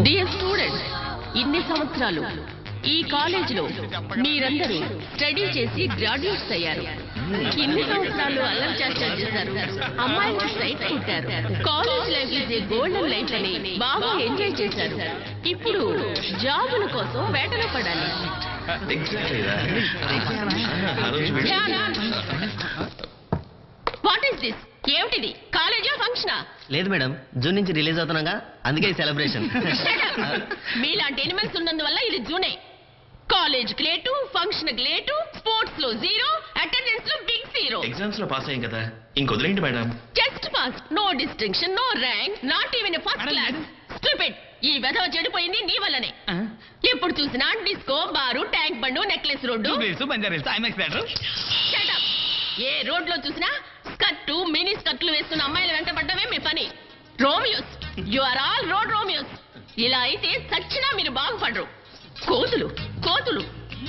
Dear students, ఇన్ని సంవత్సరాలు ఈ కాలేజీలో మీరందరూ స్టడీ చేసి గ్రాడ్యుయేట్స్ అయ్యారు. ఇన్ని సంవత్సరాలు అల్లరి చేస్తారు, అమ్మాయిలు సైట్ కొట్టారు. College life is a golden life అని బాగా ఎంజాయ్ చేశారు. ఇప్పుడు జాబుల కోసం వేటలో పడాలి. What is this? ఏమిటిది? కాలేజా ఫంక్షనా? లేదు మేడం, జూన్ నుంచి రిలీజ్ అవుతున్నాగా, అందుకే సెలబ్రేషన్. మీలాంటి ఎనిమల్స్ ఉన్నందువల్ల ఇది జూనే. College late, function late, sports లో 0, అటెండెన్స్ లో బిగ్ 0. ఎగ్జామ్స్ లో పాస్ అయ్యాం కదా, ఇంకొదిలేండి madam. Just pass, no distinction, no rank, not even first class. Stupid. ఈ వెధవ చెడిపోయింది నీ వల్లనే. ఎప్పుడు చూసినా డిస్కో, బారు, ట్యాంక్ బండు, నెక్లెస్ రోడ్డు. ఏ రోడ్ లో చూసినా స్కర్టు, మినీ స్కర్ట్లు వేస్తున్న అమ్మాయిలు వెంటబడ్డమే మీ పని. Romeos, you are all road Romeos. ఇలా అయితే సచ్చినా మీరు బాగుపడరు. కోతులు కోతులు,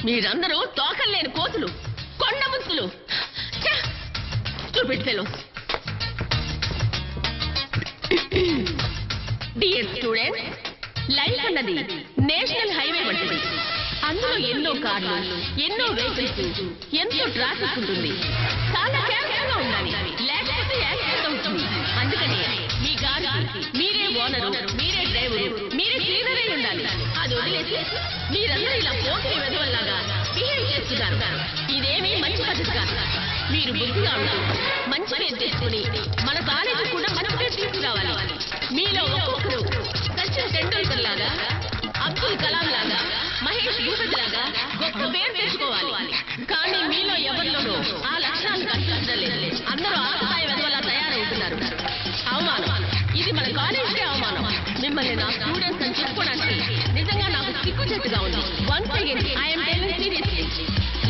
మీరందరూ తోకల్లేని కోతులు, కొండ ముచ్చులు. Stupid fellows. Dear students, life అన్నది నేషనల్ హైవే వంటిది. అందులో ఎన్నో కార్లు, ఎన్నో వెహికల్స్, ఎంతో ట్రాఫిక్ ఉంటుంది. చాలా కేర్ఫుల్గా ఉండాలి, లేకపోతే యాక్సిడెంట్ అవుతుంది. అందుకని మీ గారికి మీరే ఓనరు, మీరే డ్రైవరు, మీరే క్లీనర్ అయి ఉండాలి. అది వదిలేసి మీరందరూ ఇలా పోటీ వెధవల్లాగా బిహేవ్ చేస్తున్నారు. ఇదేమీ మంచి పద్ధతి కాదు. మీరు బుద్ధిగా ఉంటూ మంచి పేరు తెచ్చుకుని మన కాలేజీ కూడా మంచి పేరు తీసుకురావాలి. మీలో ఒక్కొక్కరు సచిన్ టెండూల్కర్ లాగా, అబ్దుల్ కలాం లాగా, మహేష్ భూపతి లాగా గొప్ప పేరు తెచ్చుకోవాలి. కానీ మీలో ఎవరిలోనూ ఆ లక్షణాలు కనిపించడం లేదు. అందరూ ఆకతాయి వెధవలా తయారవుతున్నారు. అవమానం. ఇది మన కాలేజీకే అవమానం. మిమ్మల్ని నా స్టూడెంట్స్ అని చెప్పుకోవడానికి నిజంగా నాకు సిగ్గుచేటుగా ఉంది. Once again I'm telling seriously,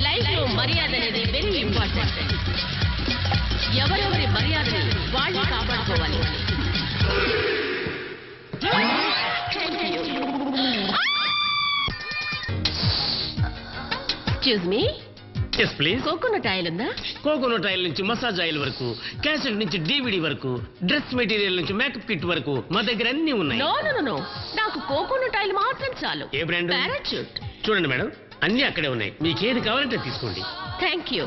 life లో మర్యాద అనేది వెరీ ఇంపార్టెంట్. ఎవరెవరి మర్యాదని వాళ్ళే కాపాడుకోవాలి. Excuse me, yes please. Coconut oil ఉందా? కోకోనట్ ఆయిల్ నుంచి మసాజ్ ఆయిల్ వరకు, క్యాసెట్ నుంచి DVD వరకు, డ్రెస్ మెటీరియల్ నుంచి మేకప్ కిట్ వరకు మా దగ్గర అన్ని ఉన్నాయి. నో నో నో, నాకు కోకోనట్ ఆయిల్ మాత్రం చాలు. ఏ బ్రాండ్? పారాచూట్. చూడండి మేడం, అన్ని అక్కడే ఉన్నాయి, మీకు ఏది కావాలంటే తీసుకోండి. Thank you.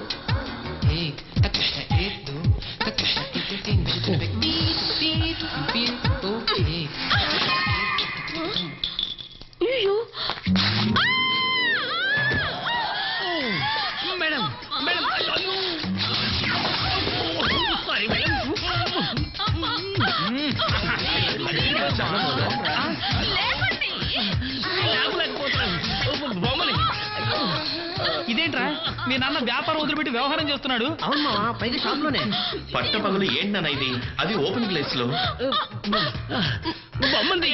అయ్యో, మేడం మేడం, సారీ మేడం. ఇదేంట్రా, మీ నాన్న వ్యాపారం వదిలిపెట్టి వ్యవహారం చేస్తున్నాడు? అవును మావా, పైగా షాప్ లోనే. పట్ట పగులు ఏంటన్నా ఇది? అది ఓపెన్ ప్లేస్ లో. బొమ్మలు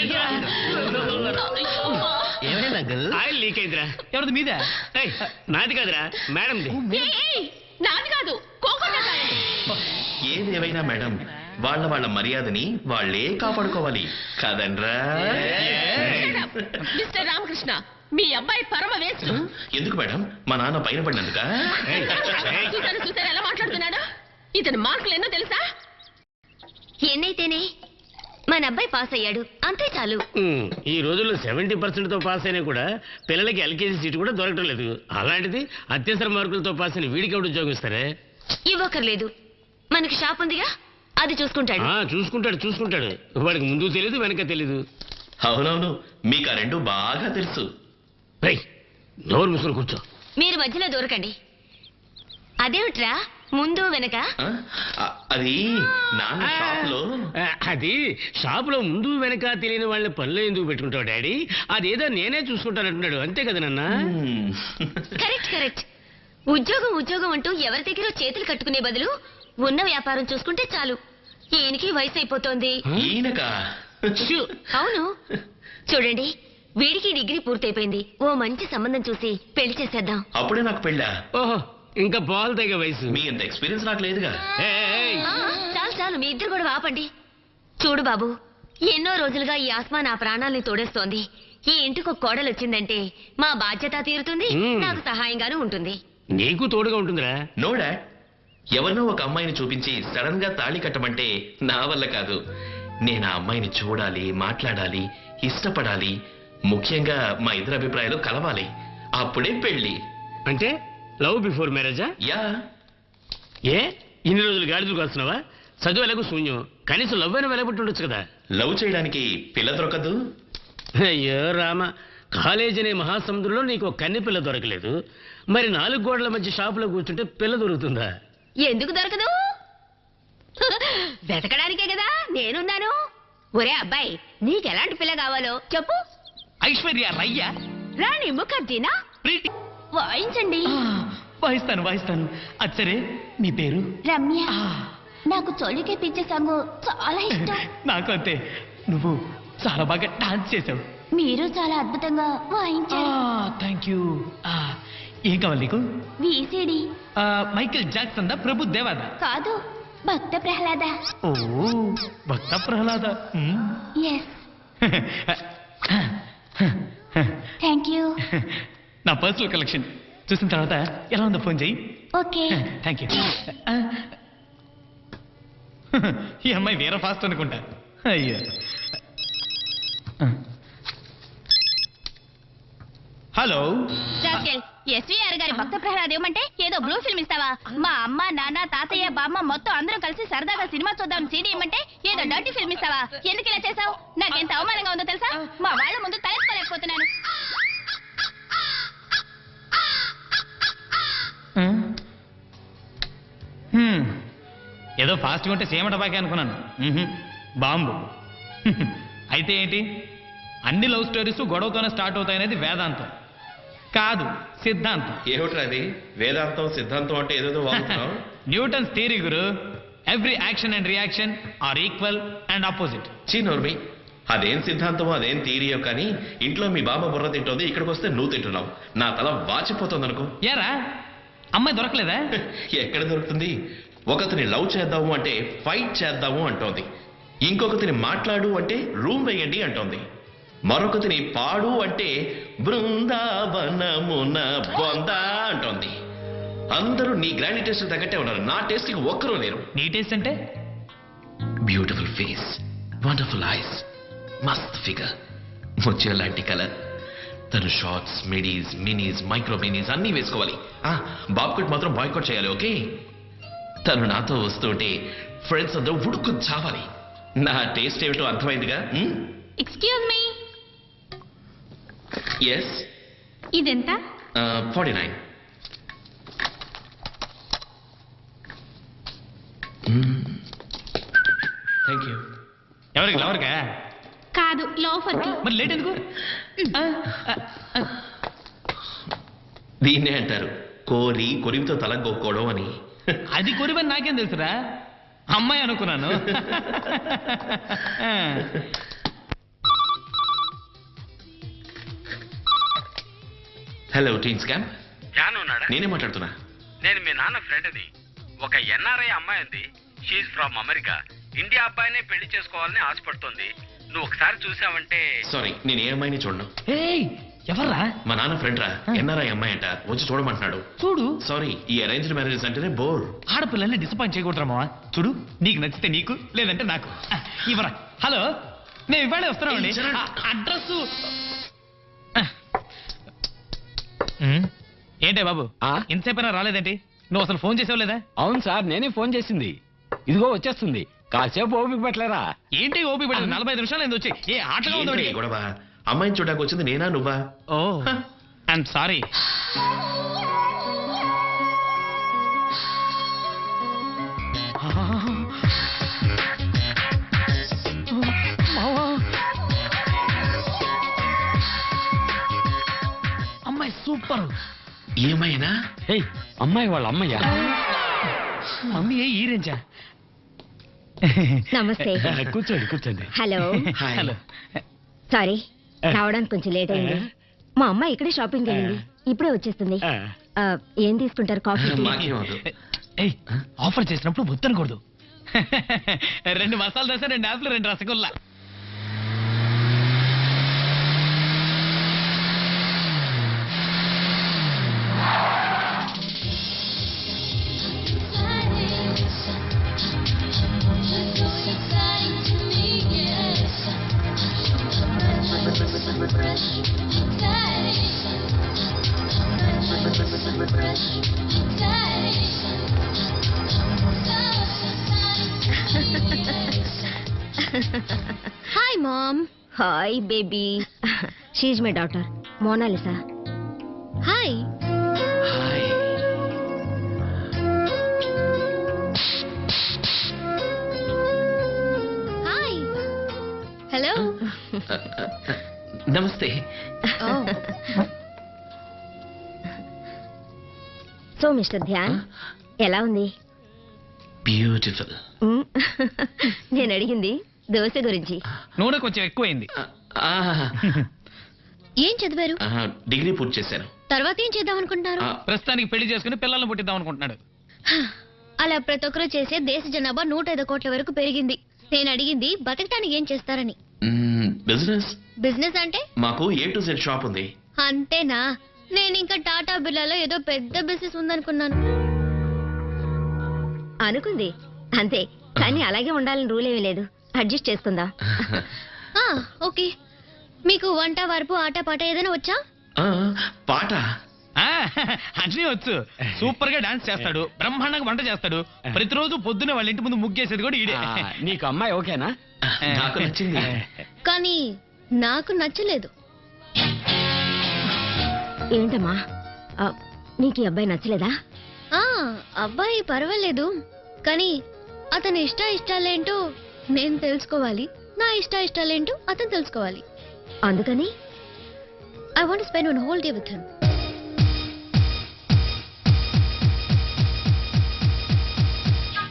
ఏమైనా అంకుల్? ఆయిల్ లీక్ అయిందిరా. ఎవరిది? మీద? ఏయ్, నాది కాదురా, మేడంది. ఏయ్, నాది కాదు, కోకోనట్ ఆయిల్. ఏది ఏమైనా మేడం, వాళ్ళ మర్యాదని వాళ్ళే కాపాడుకోవాలి కదండ్రా. మిస్టర్ రామకృష్ణ, మీ అబ్బాయి పరమ వేస్ట్. ఎందుకు మేడం? మా నాన్న పైన పడినందుక? చూసారు ఎలా మాట్లాడుతున్నాడు? ఇతని మార్కులు ఎన్నో తెలుసా? ఎన్నైతేనే మన అబ్బాయి పాస్ అయ్యాడు, అంతే చాలు. ఈ రోజుల్లో 70% తో పాస్ అయినా కూడా పిల్లలకి LKG సీట్ కూడా దొరకడం లేదు. అలాంటిది అత్యవసర మార్కులతో పాస్ అయిన వీడికి ఎవరు ఉద్యోగం ఇస్తారే? ఇవ్వకర్లేదు, మనకి షాప్ ఉందిగా, అది చూసుకుంటాడు. చూసుకుంటాడు. వాడికి ముందు తెలీదు, వెనక తెలీదు. అవునవును, మీకు ఆ రెండు బాగా తెలుసు. నోరు మూసుకొని కూర్చో. మీరు మధ్యలో దూరకండి. అదేమిట్రా ముందు వెనక? అది నాన్న షాప్ లో. అది షాప్ లో ముందు వెనక తెలియని వాళ్ళని పనిలో ఎందుకు పెట్టుకుంటావు డాడీ? అదేదో నేనే చూసుకుంటానంటున్నాడు, అంతే కదా నాన్న? కరెక్ట్. ఉద్యోగం అంటూ ఎవరి దగ్గర చేతులు కట్టుకునే బదులు ఉన్న వ్యాపారం చూసుకుంటే చాలు. ఈయనకి వయసు అయిపోతోంది. ఈయనకా? అవును, చూడండి, వీడికి డిగ్రీ పూర్తయిపోయింది. ఓ మంచి సంబంధం చూసి పెళ్లి చేసేద్దాం. అప్పుడే నాకు పెళ్ళా? ఓహో, ఇంకా పాలు తగ్గ వయసు. మీ అంత ఎక్స్పీరియన్స్ నాకు లేదుగా. చాలు, మీ ఇద్దరు కూడా ఆపండి. చూడు బాబు, ఎన్నో రోజులుగా ఈ ఆస్మా నా ప్రాణాల్ని తోడేస్తోంది. ఈ ఇంటికి ఒక కోడలు వచ్చిందంటే మా బాధ్యత తీరుతుంది, నాకు సహాయంగానూ ఉంటుంది. నీకు తోడుగా ఉంటుందిరా. నో డాడ్, ఎవరినో ఒక అమ్మాయిని చూపించి సడన్ గా తాళి కట్టమంటే నా వల్ల కాదు. నేను ఆ అమ్మాయిని చూడాలి, మాట్లాడాలి, ఇష్టపడాలి, ముఖ్యంగా మా ఇద్దరి అభిప్రాయాలు కలవాలి. అప్పుడే పెళ్లి. అంటే లవ్ బిఫోర్ మ్యారేజా? యా. ఏ ఇన్ని రోజులు గాడిదలు కాస్తున్నావా? చదువు ఎలాగో శూన్యం, కనీసం లవ్ అయినా వెలబట్టి ఉండొచ్చు కదా. లవ్ చేయడానికి పిల్ల దొరకదు. అయ్యో రామ, కాలేజ్ అనే మహాసముద్రంలో నీకు ఒక కన్నె పిల్ల దొరకలేదు, మరి 4 గోడల మధ్య షాపులో కూర్చుంటే పిల్ల దొరుకుతుందా? ఎందుకు దొరకదు? వెతకడానికే కదా నేనున్నాను. ఒరే అబ్బాయి, నీకెలాంటి పిల్ల కావాలో చెప్పు. ఐశ్వర్య రయ్య, రాణి ముఖర్జీనా? ప్రీతి. వాయించండి. వాయిస్తాను. అది సరే, నీ పేరు? రమ్య. ఆ, నాకు చోళికే పిచ్చే సాంగ్ చాలా ఇష్టం. నాకు అంతే. నువ్వు చాలా బాగా డాన్స్ చేసావు. మీరు చాలా అద్భుతంగా వాయించారు. Thank you. ఏం కావాలి నీకు? వీసిడి. మైకేల్ జాక్సన్ దా, ప్రభు దేవాదా? కాదు, భక్త ప్రహ్లాద. ఓ, భక్త ప్రహ్లాద. ఎస్. Thank you. నా పర్సనల్ కలెక్షన్ చూసిన తర్వాత ఎలా ఉందో ఫోన్ చెయ్యి. ఓకే. Thank you. ఈ అమ్మాయి వేరే ఫాస్ట్ అనుకుంటా. అయ్యో. హలో. ఎస్వీఆర్ గారి భక్త ప్రహ్లాద్ ఏమంటే ఏదో బ్లూ ఫిల్మ్ ఇస్తావా? మా అమ్మ, నాన్న, తాతయ్య, బామ్మ మొత్తం అందరం కలిసి సరదాగా సినిమా చూద్దాం సీడీ ఇమ్మంటే ఏదో డర్టీ ఫిల్మ్ ఇస్తావా? ఎందుకు ఇలా చేసావు? నాకెంత అవమానంగా ఉందో తెలుసా? మా వాళ్ళ ముందు తలెత్తుకోలేకపోతున్నాను. ఏదో ఫాస్ట్గా ఉంటే సేమ టబాకే అనుకున్నాను. బాంబు. అయితే ఏంటి, అన్ని లవ్ స్టోరీస్ గొడవతోనే స్టార్ట్ అవుతాయనేది వేదాంతం కాదు, సిద్ధాంతం. ఏమిట్రా అది? వేదాంతం సిద్ధాంతం అంటే ఏదేదో వాడుతున్నావు. Newton's theory guru. Every action and reaction are equal and opposite. చీనోర్మి, అదేం సిద్ధాంతమో అదేం థియరీయో కానీ ఇంట్లో మీ బాబా బుర్ర తింటోంది, ఇక్కడికి వస్తే నువ్వు తింటున్నావు. నా తల వాచిపోతుంది అనుకో. ఏరా, అమ్మాయి దొరకలేదా? ఎక్కడ దొరుకుతుంది? ఒకరిని లవ్ చేద్దాము అంటే ఫైట్ చేద్దాము అంటోంది, ఇంకొకరిని మాట్లాడు అంటే రూమ్ వేయండి అంటోంది, మరొకరిని పాడు అంటే బృందావనమున బొందా అంటోంది. అందరూ నీ గ్రాండ్ టేస్ట్ తగ్గట్టే ఉన్నారు, నా టేస్ట్ కి ఒక్కరూ లేరు. నీ టేస్ట్ అంటే? బ్యూటిఫుల్ ఫేస్, వండర్ఫుల్ ఐస్, మస్త్ ఫిగర్, ముత్యం లాంటి కలర్. తను shorts, midis, minis, micro minis అన్నీ వేసుకోవాలి. బాబ్కట్ మాత్రం బాయ్కట్ చేయాలి, ఓకే? తను నాతో వస్తుంటే ఫ్రెండ్స్ అందరూ ఉడుకు చావాలి. నా టేస్ట్ ఏమిటో అర్థమైందిగా? Excuse me. ఎస్. ఇదెంత? 49. Thank you. ఎవరికి? ఎవరికా? కాదు, లోఫర్కి. మరి లేట్ ఎందుకు? దీన్నే అంటారు కోరి కొరివితో తల గొక్కోవడం అని. అది కొరివని నాకేం తెలుసురా, అమ్మాయి అనుకున్నాను. హలో టీన్స్ క్యాంప్, జాను ఉన్నాడా? నేనే మాట్లాడుతున్నా. నేను మీ నాన్న ఫ్రెండ్ని. ఒక ఎన్ఆర్ఐ అమ్మాయి ఉంది, షీఈ్ ఫ్రమ్ అమెరికా. ఇండియా అబ్బాయినే పెళ్లి చేసుకోవాలని ఆశపడుతోంది. నువ్వు ఒకసారి చూసావంటే. సారీ, నేను ఏ అమ్మాయిని చూడను. ఏయ్, ఎవర్రా? మా నాన్న ఫ్రెండ్ రా, ఎన్ఆర్ఐ అమ్మాయి అంట, వచ్చి చూడమంటున్నాడు. చూడు. సారీ, ఈ అరేంజ్డ్ మ్యారేజెస్ అంటేనే బోర్. ఆడపిల్లల్ని డిసప్పాయింట్ చేయకూడదురామా. చూడు, నీకు నచ్చితే నీకు, లేదంటే నాకు. ఇవ్వరా. హలో, నేను ఇవాళే వస్తున్నామండి. అడ్రస్ ఏంటే బాబు, ఇంతసేపైనా రాలేదేంటి? నువ్వు అసలు ఫోన్ చేసావు లేదా? అవును సార్, నేనే ఫోన్ చేసింది. ఇదిగో వచ్చేస్తుంది, కాసేపు ఓపిక పెట్టలేరా? ఏంటి ఓపిక పెట్టదు? 45 నిమిషాలు ఏంది వచ్చి? ఏ ఆటగా ఏంటి ఉందో ఈ గొడవ? అమ్మాయిని చూడడానికి వచ్చింది నేనా నువ్వా? ఓ, ఐఎమ్ సారీ. అమ్మాయి సూపర్. ఏమైనా? ఏయ్, అమ్మాయి వాళ్ళ అమ్మయ్యా. మమ్మీ ఈ రేంజా? నమస్తే. కూర్చోండి కూర్చోండి. హలో. హాయ్. హలో. సారీ, రావడానికి కొంచెం లేట్ అయింది. మా అమ్మ ఇక్కడే షాపింగ్ వెళ్ళింది, ఇప్పుడే వచ్చేస్తుంది. ఏం తీసుకుంటారు? కాఫీ? మాకేం వద్దు. ఏయ్, ఆఫర్ చేసినప్పుడు వద్దనకూడదు. 2 మసాలా దోశ, 2 యాప్లు, 2 rasgulla. Hi mom. Hi baby. She's my daughter Monalisa. Hi. Hi. Hi. Hello. నమస్తే. సో మిస్టర్ ధ్యాన్ ఎలా ఉంది? బ్యూటిఫుల్. నేను అడిగింది దోశ గురించి. నూనె కొంచెం ఎక్కువైంది. ఏం చదివారు? డిగ్రీ పూర్తి చేశాను. తర్వాత ఏం చేద్దాం అనుకుంటున్నారు? ప్రస్తుతానికి పెళ్లి చేసుకుని పిల్లల్ని పుట్టిద్దాం అనుకుంటున్నాడు. అలా ప్రతి ఒక్కరూ చేసే దేశ జనాభా 105 కోట్ల వరకు పెరిగింది. నేను అడిగింది బతకటానికి ఏం చేస్తారని. బిజినెస్. బిజినెస్ అంటే? మాకు A to Z షాప్ ఉంది. అంతేనా? నేను ఇంకా టాటా బిర్లాలో ఏదో పెద్ద బిజినెస్ ఉందనుకున్నాను. అనుకుంది అంతే, కానీ అలాగే ఉండాలని రూల్ ఏమీ లేదు. అడ్జస్ట్ చేసుకుందాం. ఓకే. మీకు వంట వరపు ఆట పాట ఏదైనా వచ్చా? పాట అన్నీ వచ్చు. సూపర్ గా డాన్స్ చేస్తాడు, బ్రహ్మాండంగా వంట చేస్తాడు. ప్రతిరోజు పొద్దునే వాళ్ళ ఇంటి ముందు ముగ్గేసేది కూడా ఈడే. నీకు అమ్మాయి ఓకేనా? నాకు నచ్చింది. కానీ నాకు నచ్చలేదు. ఏంటమ్మా నీకు ఈ అబ్బాయి నచ్చలేదా? అబ్బాయి పర్వాలేదు, కానీ అతని ఇష్టాలేంటో నేను తెలుసుకోవాలి, నా ఇష్టాలేంటో అతను తెలుసుకోవాలి. అందుకని I want to spend one whole day with him.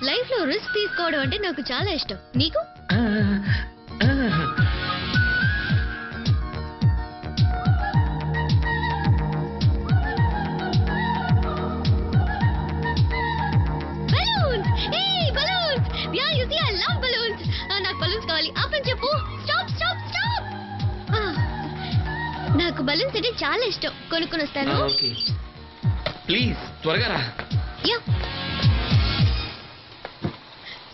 Life లో రిస్క్ తీసుకోవడం అంటే నాకు చాలా ఇష్టం. నీకు? నాకు బలూన్స్ అంటే చాలా ఇష్టం. కొనుక్కొని వస్తాను. ప్లీజ్ త్వరగా రా.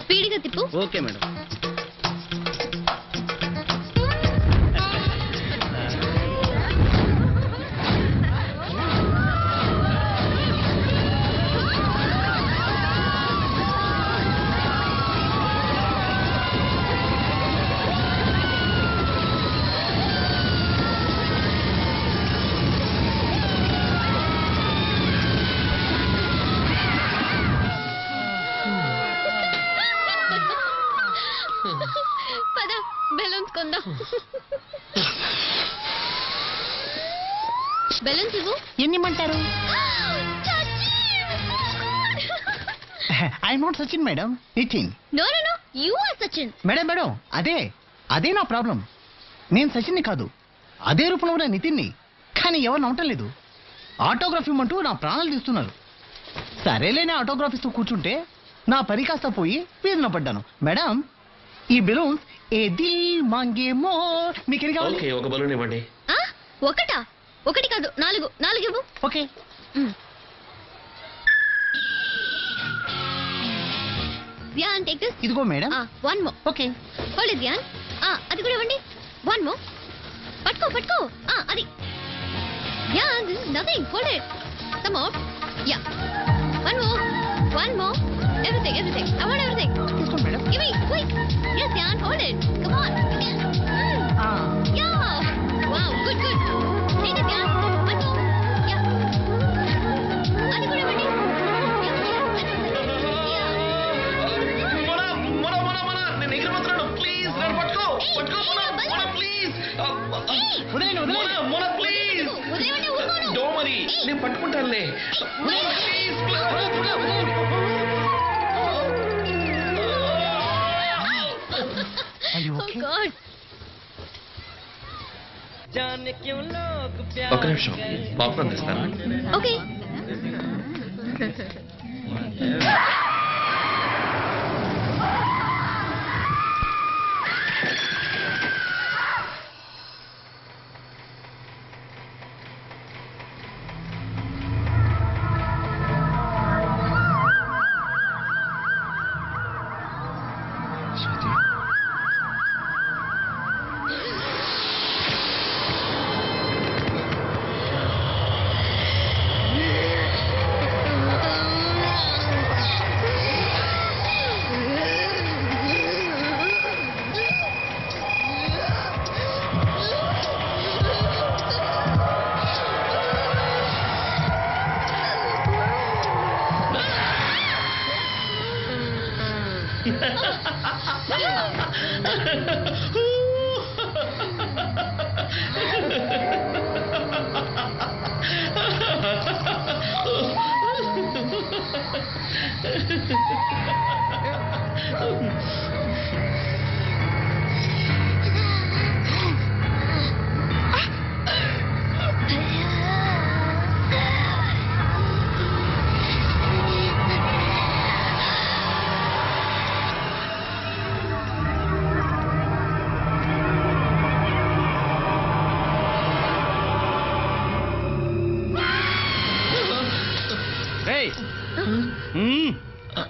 స్పీడ్గా తిప్పు. Okay madam. పద బెలూన్స్ కొందాం. బెలూన్స్ ఇవ్వు. ఎన్నిమంటారు? I not Sachin madam, Nitin. No no no, you are Sachin. Madam madam, అదే నా ప్రాబ్లం. నేను సచిన్ని కాదు, అదే రూపంలో ఉన్న నితిన్ని. కానీ ఎవరు నమ్మటం లేదు. ఆటోగ్రాఫ్ ఇమ్మంటూ నా ప్రాణాలు తీస్తున్నారు. సరేలేని ఆటోగ్రాఫ్ ఇస్తూ కూర్చుంటే నా పని కాస్త పోయి వీధిన పడ్డాను. మేడం, ఈ బెలూన్స్ ఏ దిల్ మాంగే మోర్ మీకు ఎన్ని కావాలి? ఓకే, ఒక బలూన్ ఇవ్వండి. ఒకటా? ఒకటి కాదు, 4 ఇవ్వు. ఓకే. Dhyan, take this. ఇదిగో madam. One more. Okay. Hold it Dhyan. అది కూడా ఇవ్వండి. One more. పట్టుకో. అది. Dhyan, this is nothing. Hold it. Some more. Yeah. One more. Everything. I want everything. తీసుకోండి madam. Give me, quick. Yes, Jan, hold it. Come on. Yeah. Wow, good. Take it, Jan. One more. Yeah. Adi kuda vandi. Yeah. Mona, నేను ఎగిరిపోతున్నాను. Please నన్ను పట్టుకో. Please. Mona, please. వదిలేవండి, ఊరుకోను. Don't worry, నేను పట్టుకుంటానులే. Please. Oh God. ఒక నిమిషం, popcorn తెస్తాను. Okay.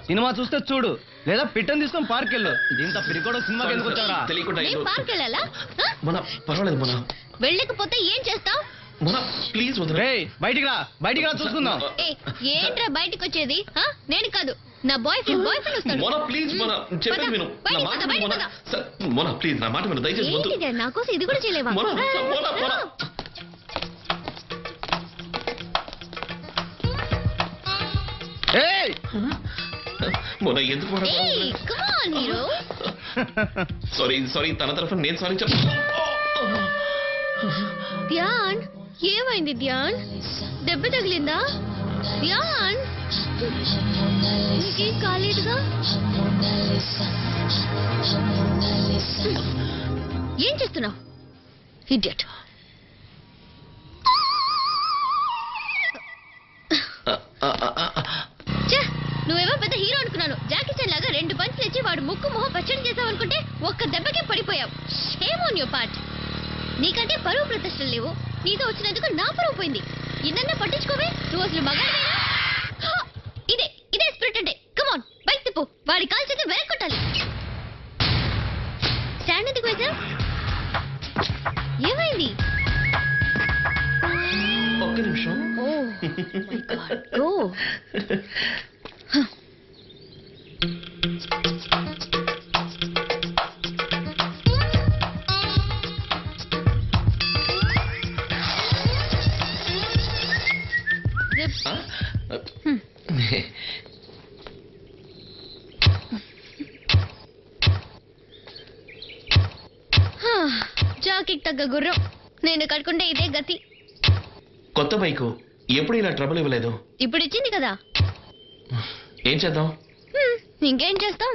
Cinema చూస్తే చూడు లేదా పిట్టని తీసుకొని పార్క్ వెళ్ళు దీంతో పిరికోడ సినిమాకి ఎందుకు వచ్చారా తెలియకుండా నేను ఏదో- పార్క్ వెళ్ళాలా మొన్న పర్వాలేదు మొన్న వెళ్ళకపోతే ఏం చేస్తావు? మొన్న ప్లీజ్ వదిలే. రేయ్ బయటికి రా చూసుకుందాం ఏ ఏంట్రా బయటికి వచ్చేది? నేను కాదు, నా బాయ్ ఫ్రెండ్ వస్తాడు. మొన్న ప్లీజ్ మొన్న చెప్పేది విను నా బయటికి మాట పద, విను బయటికి మొన్న పద. సార్, మొన్న ప్లీజ్ నా మాట విను దయచేసి వద్దు ఏంటిది నా కోసం ఇది కూడా చేయలేవా? మొన్న మొన్న మొన్న ఏయ్ మొన్న ఎందుకు ఏయ్ కమ్ ఆన్ హీరో. సారీ తన తరఫున నేను సారీ చెప్తాను. ధ్యాన్ ఏమైంది ధ్యాన్? దెబ్బ తగిలిందా ధ్యాన్? నీకేం కాలేదుగా? ఏం చేస్తున్నావు ఇడియట్? నువ్వేమో పెద్ద హీరో అనుకున్నాను. జాకీ చాన్ లాగా 2 పంచులు ఇచ్చి వాడు ముక్కు మొహం పచ్చడి చేసావు అనుకుంటే ఒక్క దెబ్బకే పడిపోయావు. Shame on your part. నీకంటే పరువు ప్రతిష్టలు లేవు. నీతో వచ్చినందుకు నా పరువు పోయింది. ఇన్నన్నా పట్టించుకోవే. నువ్వు అసలు మగాడివేనా? ఇదే స్పిరిట్ అంటే. కమాన్ బైక్ తిప్పు. వాడి కాల్ చేతి వెనక్కి కొట్టాలి. స్టాండ్ ఎందుకు వేసావు? ఏమైంది? ఒక్క నిమిషం. ఓ జాకీకి తగ్గ గుర్రం. నేను కట్టుకుంటే ఇదే గతి. కొత్త బైకు ఎప్పుడు ఇలా ట్రబుల్ ఇవ్వలేదు. ఇప్పుడు ఇచ్చింది కదా. ఏం చేద్దాం? ఇంకేం చేస్తాం?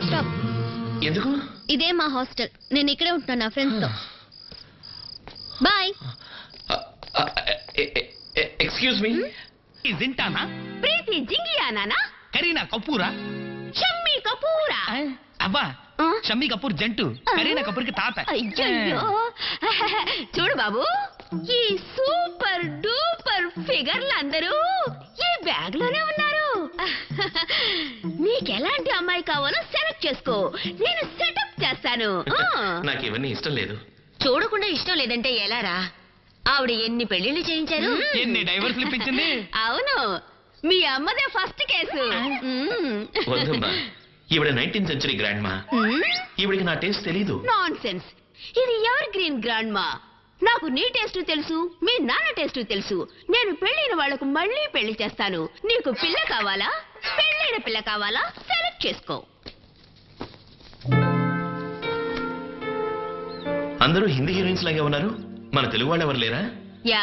స్టాప్. ఎందుకు? ఇదే మా హాస్టల్. నేను ఇక్కడే ఉంటున్నాను నా ఫ్రెండ్స్ తో. బాయ్. Excuse me. జింటానా ప్రీతి జింగియానా కరీనా కపూరా షమ్మీ కపూరా అబ్బా షమ్మీ కపూర్ జంటు కరీనా కపూర్ కి తాత. అయ్యో చూడు బాబు, ఈ సూపర్ డూపర్ ఫిగర్లు అందరూ ఈ బ్యాగ్ లోనే ఉన్నారు. నీకెలాంటి అమ్మాయి కావాలో సెలెక్ట్ చేసుకో, నేను సెటప్ చేస్తాను. నాకు ఇవన్నీ ఇష్టం లేదు. చూడకుండా ఇష్టం లేదంటే ఎలారా? ఆవిడ ఎన్ని పెళ్లిళ్ళు చేయించారు, ఎన్ని డైవర్స్లు ఇప్పించింది. అవును, మీ అమ్మదే ఫస్ట్ కేసు. వద్దమ్మా, ఈవిడ 19th century గ్రాండ్ మా. ఈవిడికి నా టేస్ట్ తెలీదు. Non sense. ఇది ఎవర్ గ్రీన్ గ్రాండ్ మా. నాకు నీ టేస్ట్ తెలుసు, మీ నాన్న టేస్ట్ తెలుసు. నేను పెళ్ళైన వాళ్లకు మళ్ళీ పెళ్లి చేస్తాను. నీకు పిల్ల కావాలా, పెళ్ళైన పిల్ల కావాలా, సెలెక్ట్ చేసుకో. అందరూ హిందీ హీరోయిన్స్ లాగే ఉన్నారు. మన తెలుగు వాళ్ళు ఎవరు లేరా?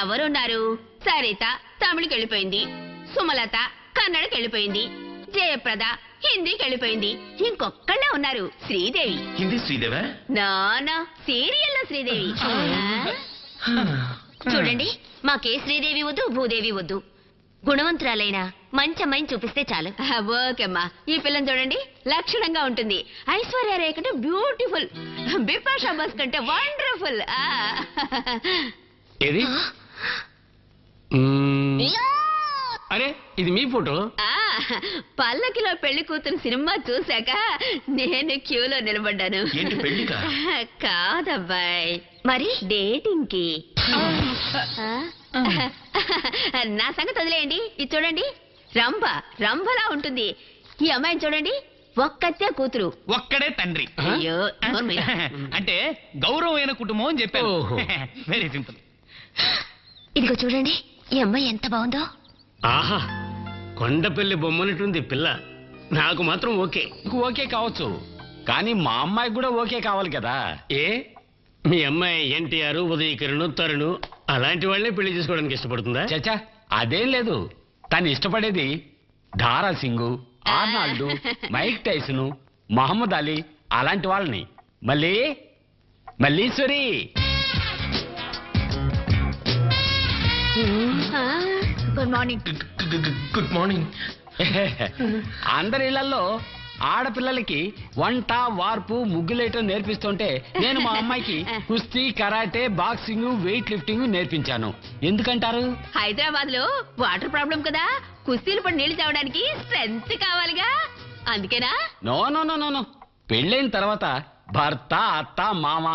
ఎవరున్నారు? సరిత తమిళకి వెళ్ళిపోయింది, సుమలత కన్నడకి వెళ్ళిపోయింది, జయప్రద హిందీకి వెళ్ళిపోయింది. ఇంకొక్కళ్ళే ఉన్నారు, శ్రీదేవి. హిందీ శ్రీదేవా? నానా సీరియల్లో శ్రీదేవి. చూడండి, మాకే శ్రీదేవి వద్దు, భూదేవి వద్దు. గుణవంతురాలైన మంచి అమ్మాయిని చూపిస్తే చాలు. ఓకేమ్మా, ఈ పిల్లని చూడండి, లక్షణంగా ఉంటుంది. ఐశ్వర్య రేయ్ కంటే బ్యూటిఫుల్, బిపాషా బస్ కంటే వండర్ఫుల్. ఏది? అరే ఇది మీ ఫోటో. పల్లకిలో పెళ్లి కూతురు సినిమా చూశాక నేను క్యూలో నిలబడ్డాను. ఏంటి పెళ్లికా? కాదబ్బాయ్, మరి డేటింగ్ కి. నా సంగతి వదిలేయండి. ఇది చూడండి, రంభలా ఉంటుంది. ఈ అమ్మాయిని చూడండి, ఒక్కతే కూతురు, ఒక్కడే తండ్రి. అయ్యో నోర్మయ్య. అంటే గౌరవమైన కుటుంబం అని చెప్పారు. ఓహో. Very simple. ఇదిగో చూడండి, ఈ అమ్మాయి ఎంత బాగుందో. ఆహా కొండపల్లి బొమ్మనటుంది పిల్ల. నాకు మాత్రం ఓకే. నీకు ఓకే కావచ్చు, కానీ మా అమ్మాయికి కూడా ఓకే కావాలి కదా. ఏ మీ అమ్మాయి ఎన్టీఆర్, ఉదయకిరణ్, తరుణ్ అలాంటి వాళ్ళే పెళ్లి చేసుకోవడానికి ఇష్టపడుతుందా? చచ్చా అదేం లేదు. తను ఇష్టపడేది Dara Singh, Arnold, Mike Tyson, Muhammad Ali అలాంటి వాళ్ళని. Malleswari. Good morning. Good morning. అందరి ఇళ్లలో ఆడపిల్లలకి వంట వార్పు ముగ్గులేయటం నేర్పిస్తుంటే నేను మా అమ్మాయికి కుస్తీ కరాటే బాక్సింగ్ వెయిట్ లిఫ్టింగ్ నేర్పించాను. ఎందుకంటారు? హైదరాబాద్ లో వాటర్ ప్రాబ్లం కదా, కుస్తీలు పడి నీళ్లు తాగడానికి స్ట్రెంత్ కావాలిగా, అందుకేనా? No no no no no. పెళ్ళైన తర్వాత భర్త అత్త మామ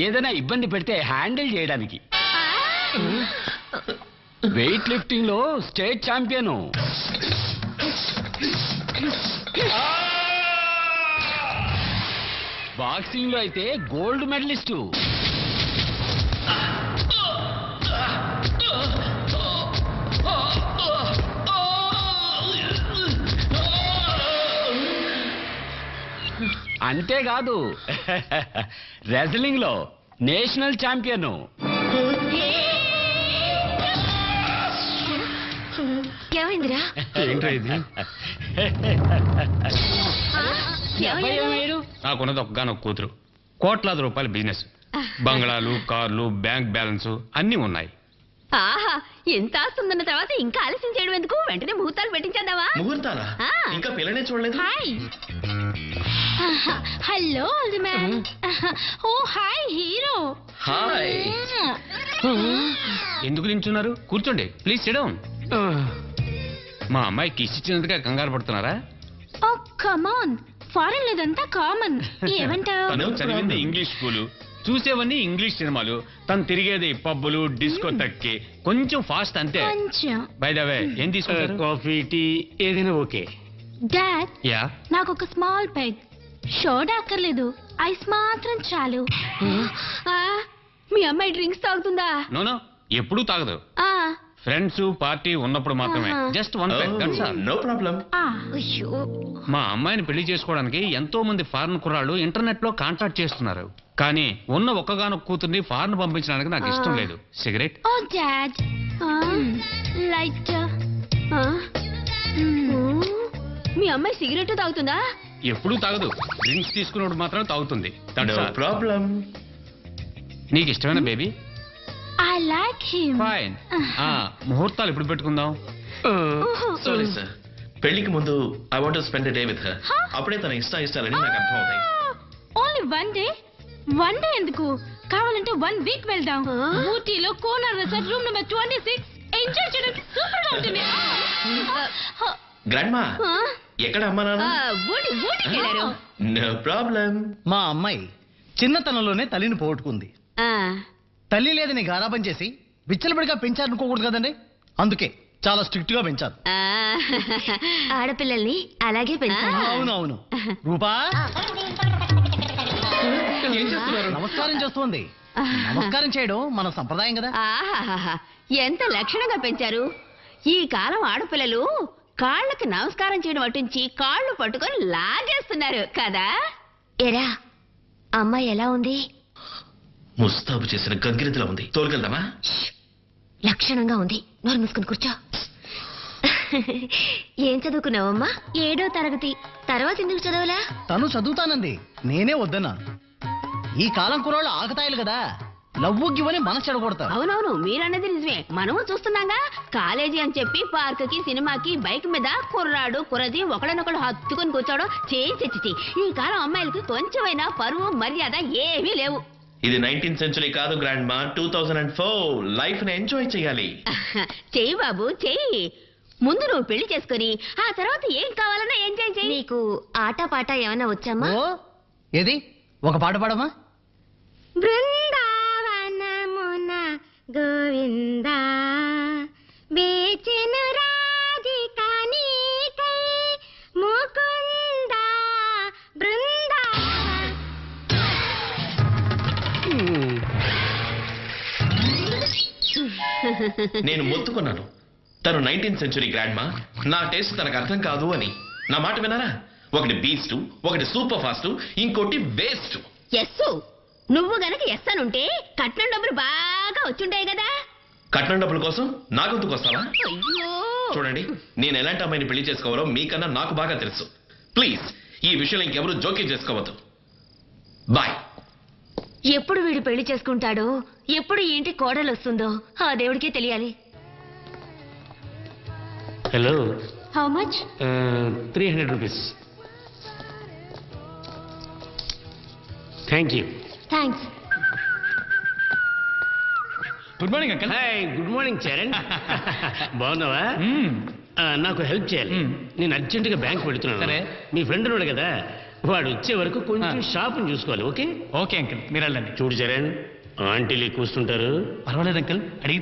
ఏదైనా ఇబ్బంది పెడితే హ్యాండిల్ చేయడానికి. వెయిట్ లిఫ్టింగ్ లో స్టేట్ ఛాంపియన్, బాక్సింగ్ లో అయితే గోల్డ్ మెడలిస్టు. అంతేకాదు రెజ్లింగ్ లో నేషనల్ ఛాంపియన్. ఏమైందిరా? ఏంటో ఇది? నాకున్నది ఒక్కగానొక్క కూతురు, కోట్లాది రూపాయల బిజినెస్, బంగ్లాలు, కార్లు, బ్యాంక్ బ్యాలెన్స్ అన్నీ ఉన్నాయి. ఆహా, ఎంత ఆస్తుందన్న తర్వాత ఇంకా ఆలస్యం చేయడం ఎందుకు? వెంటనే ముహూర్తాలు పెట్టించేద్దామా? ముహూర్తాలా? ఇంకా పిల్లనే చూడలేదు. Hi hello old man. Oh hi hero. Hi. ఎందుకు నించున్నారు? కూర్చోండి ప్లీజ్, సిట్ డౌన్. మా అమ్మాయి కిస్ ఇచ్చినందుగా కంగారు పడుతున్నారా? Oh come on, foreign లేదంతా common. ఏమంటావు? తను చదివింది ఇంగ్లీష్ స్కూలు, చూసేవన్నీ ఇంగ్లీష్ సినిమాలు, తను తిరిగేది పబ్బులు డిస్కో తక్కి, కొంచెం ఫాస్ట్ అంతే. కొంచెం. బై ద వే ఏం తీసుకుంటారు? కాఫీ టీ ఏదైనా ఓకే. డాడ్, యా, నాకు ఒక స్మాల్ పెగ్, షోడా అక్కర్లేదు, ఐస్ మాత్రం చాలు. మీ అమ్మాయి డ్రింక్స్ తాగుతుందా? నో ఎప్పుడూ తాగదు. ఆ, ఫ్రెండ్స్ పార్టీ ఉన్నప్పుడు మాత్రమే. Just one peg, that's all. No problem. అయ్యో, మా అమ్మాయిని పెళ్లి చేసుకోవడానికి ఎంతో మంది ఫారెన్ కుర్రాళ్ళు ఇంటర్నెట్ లో కాంటాక్ట్ చేస్తున్నారు, కానీ ఉన్న ఒక్కగానొక్క కూతుర్ని ఫారెన్ పంపించడానికి నాకు ఇష్టం లేదు. సిగరెట్? Oh dad, light. మీ అమ్మాయి సిగరెట్ తాగుతుందా? ఎప్పుడూ తాగదు, డ్రింక్స్ తీసుకున్నప్పుడు మాత్రం తాగుతుంది. No problem. నీకు ఇష్టమైన baby? I like him. Fine. ముహూర్తాలు ఎప్పుడు పెట్టుకుందాం? సారీ సార్, పెళ్లికి ముందు I want to spend day with her. అప్పుడే తన ఇష్టాలని నాకు అర్థం అవుతాయి. Only one day? One day ఎందుకు, కావాలంటే 1 వీక్ వెళ్దాం. ఊటీలో కోనార్ రిసార్ట్ రూమ్ నెంబర్ 26 ఎంజాయ్ చేయడానికి సూపర్ గా ఉంటుంది. గ్రాండ్ మా, ఎక్కడ అమ్మా నాన్న? ఊటికి వెళ్ళారు. No problem. మా అమ్మాయి చిన్నతనంలోనే తల్లిని పోగొట్టుకుంది. తల్లి లేదని గారాబం చేసి విచ్చలబడిగా పెంచారనుకోకూడదు కదండి, అందుకే చాలా స్ట్రిక్ట్ గా పెంచారు. ఆడపిల్లల్ని అలాగే పెంచాలి. అవునవును. రూపా ఏం చేస్తున్నారు? నమస్కారం చేస్తుంది. నమస్కారం చేయడం మన సంప్రదాయం కదా. ఆహాహాహా, ఎంత లక్షణంగా పెంచారు. ఈ కాలం ఆడపిల్లలు కాళ్ళకి నమస్కారం చేయడం అటుంచి కాళ్ళు పట్టుకొని లాగేస్తున్నారు కదా. ఎరా, అమ్మాయి ఎలా ఉంది? ముస్తాబు చేసిన గంగిరెద్దులా ఉంది. తోలుకెళ్దామా? లక్షణంగా ఉంది. నోరు మూసుకుని కూర్చో. ఏం చదువుకున్నావమ్మా? 7వ తరగతి. తర్వాత ఎందుకు చదవలా? తను చదువుతానంది, నేనే వద్దన్నా. ఈ కాలం కుర్రాళ్ళు ఆకతాయిలు కదా, లవ్వుగివని మనసు చెడగొడతారు. అవునవును, మీరన్నది నిజమే. మనము చూస్తున్నాగా, కాలేజీ అని చెప్పి పార్క్ కి సినిమాకి బైక్ మీద కుర్రాడు కుర్రది ఒకడనొకడు హత్తుకొని కూర్చోవడం చేసి ఈ కాలం అమ్మాయిలకి కొంచెమైనా పరువు మర్యాద ఏమీ లేవు. ఇది 19th century కాదు గ్రాండ్ మా, 2004. లైఫ్ ని ఎంజాయ్ చేయాలి. చెయ్యి బాబు చెయ్యి. ముందు నువ్వు పెళ్లి చేసుకుని ఆ తర్వాత ఏం కావాలన్నా ఎంజాయ్ చెయ్యి. నీకు ఆట పాట ఏమైనా వచ్చామ్మా? ఓ, ఏది ఒక పాట పాడమా? బృందావనమున గోవింద బేచెను రాధిక నీకై ముకుంద బృందా. నేను మొత్తుకున్నాను, తను 19th century గ్రాండ్ మా, నా టేస్ట్ తనకు అర్థం కాదు అని. నా మాట విన్నారా? ఒకటి బీస్ట్, ఒకటి సూపర్ ఫాస్ట్, ఇంకోటి వేస్ట్. ఎస్సు, నువ్వు గనక ఎస్ అనుంటే కట్నం డబ్బులు బాగా వచ్చుంటాయి కదా. కట్నం డబ్బుల కోసం నా గొంతుకు వస్తావా? అయ్యో, చూడండి, నేను ఎలాంటి అమ్మాయిని పెళ్లి చేసుకోవాలో మీకన్నా నాకు బాగా తెలుసు. ప్లీజ్ ఈ విషయంలో ఇంకెవరూ జోక్యం చేసుకోవద్దు. బాయ్. ఎప్పుడు వీడు పెళ్లి చేసుకుంటాడో, ఎప్పుడు ఏంటి కోడలు వస్తుందో ఆ దేవుడికే తెలియాలి. Hello. How much? 300 rupees. Thank you. Thanks. Good morning uncle. Hi, good morning Charan. బాగున్నావా? నాకు హెల్ప్ చేయాలి. నేను అర్జెంటుగా బ్యాంక్ పెడుతున్నాను. సరే. మీ ఫ్రెండ్ ఉన్నాడు కదా, వాడు వచ్చే వరకు కొంచెం షాప్ని చూసుకోవాలి. ఓకే ఓకే అంకల్, మీరు వెళ్ళండి. చూడు చరణ్, ఆంటీలు ఎక్కువ వస్తుంటారు. పర్వాలేదు అంకల్, అడిగి